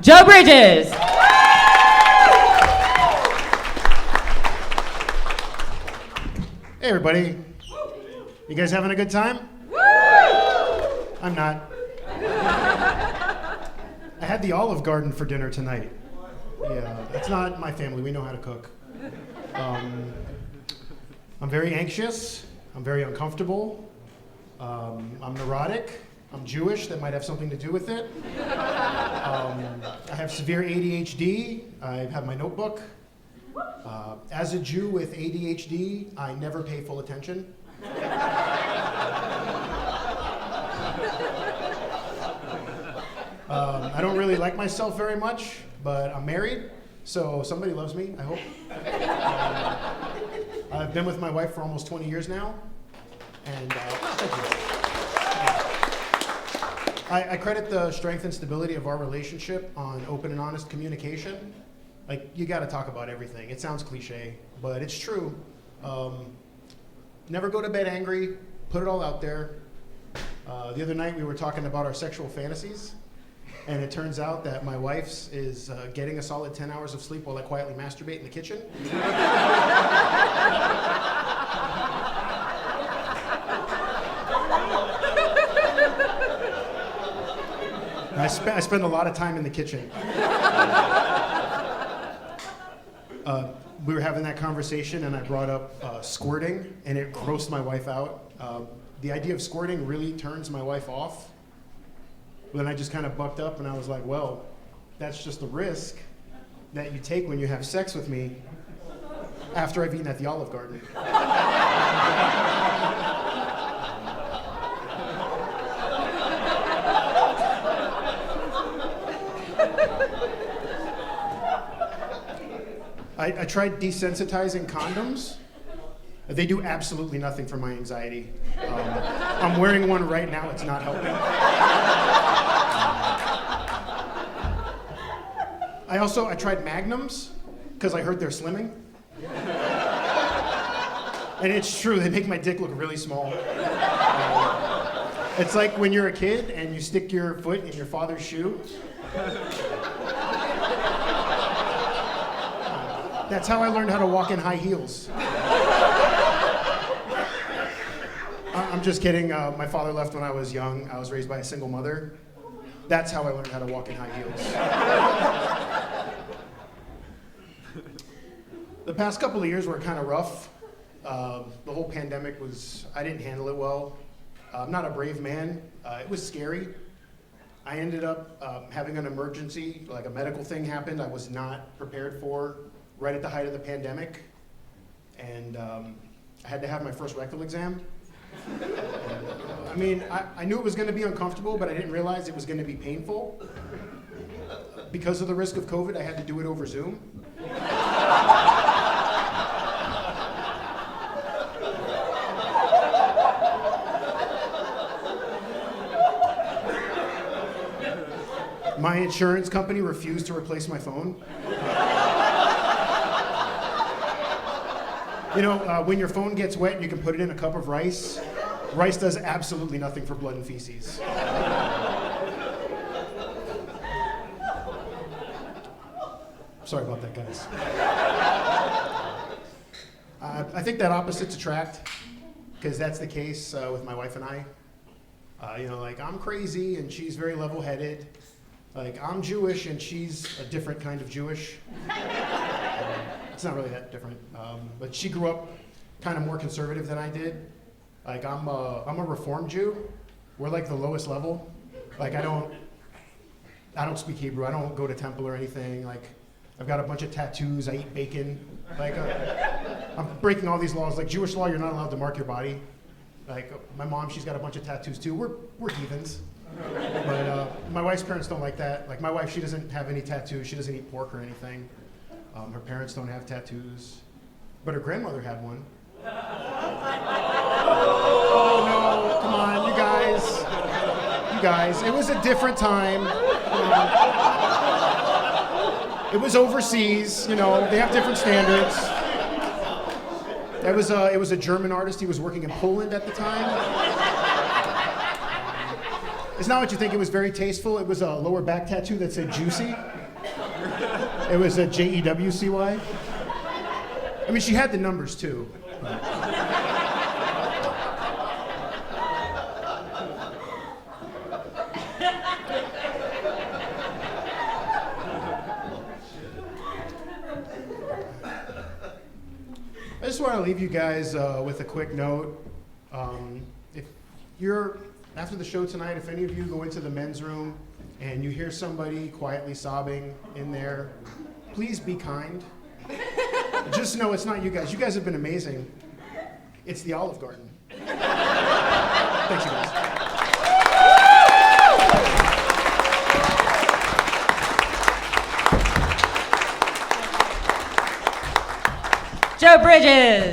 Joe Bridges. Hey everybody, you guys having a good time? I'm not. I had the Olive Garden for dinner tonight. Yeah, that's not my family, we know how to cook. I'm very anxious, I'm very uncomfortable, I'm neurotic, I'm Jewish, that might have something to do with it. I have severe ADHD, I have my notebook. As a Jew with ADHD, I never pay full attention. I don't really like myself very much, but I'm married, so somebody loves me, I hope. I've been with my wife for almost 20 years now, and thank you. I credit the strength and stability of our relationship on open and honest communication. Like, you gotta talk about everything. It sounds cliche, but it's true. Never go to bed angry, put it all out there. The other night we were talking about our sexual fantasies, and it turns out that my wife's is getting a solid 10 hours of sleep while I quietly masturbate in the kitchen. I spend a lot of time in the kitchen. We were having that conversation and I brought up squirting, and it grossed my wife out. The idea of squirting really turns my wife off. But then I just kind of bucked up and I was like, well, that's just the risk that you take when you have sex with me after I've eaten at the Olive Garden. I tried desensitizing condoms. They do absolutely nothing for my anxiety. I'm wearing one right now, it's not helping. I tried magnums, because I heard they're slimming. And it's true, they make my dick look really small. It's like when you're a kid and you stick your foot in your father's shoe. That's how I learned how to walk in high heels. I'm just kidding. My father left when I was young. I was raised by a single mother. That's how I learned how to walk in high heels. The past couple of years were kind of rough. The whole pandemic I didn't handle it well. I'm not a brave man. It was scary. I ended up having an emergency, like a medical thing happened I was not prepared for right at the height of the pandemic. And I had to have my first rectal exam. I mean, I knew it was going to be uncomfortable, but I didn't realize it was going to be painful. Because of the risk of COVID, I had to do it over Zoom. My insurance company refused to replace my phone. You know, when your phone gets wet, you can put it in a cup of rice. Rice does absolutely nothing for blood and feces. Sorry about that, guys. I think that opposites attract, because that's the case with my wife and I. Like, I'm crazy and she's very level-headed. Like, I'm Jewish and she's a different kind of Jewish. It's not really that different, but she grew up kind of more conservative than I did. Like, I'm a Reform Jew. We're like the lowest level. Like, I don't speak Hebrew. I don't go to temple or anything. Like, I've got a bunch of tattoos. I eat bacon. Like, I'm breaking all these laws. Like, Jewish law, you're not allowed to mark your body. Like, my mom, she's got a bunch of tattoos too. We're heathens. But my wife's parents don't like that. Like, my wife, she doesn't have any tattoos. She doesn't eat pork or anything. Her parents don't have tattoos, but her grandmother had one. Oh no, come on, you guys, it was a different time. It was overseas, they have different standards. It was a German artist, he was working in Poland at the time. It's not what you think. It was very tasteful. It was a lower back tattoo that said juicy. It was a Jewcy. I mean, she had the numbers too. I just want to leave you guys with a quick note. If you're, after the show tonight, if any of you go into the men's room and you hear somebody quietly sobbing in there, please be kind. Just know it's not you guys. You guys have been amazing. It's the Olive Garden. Thanks, you guys. Joe Bridges.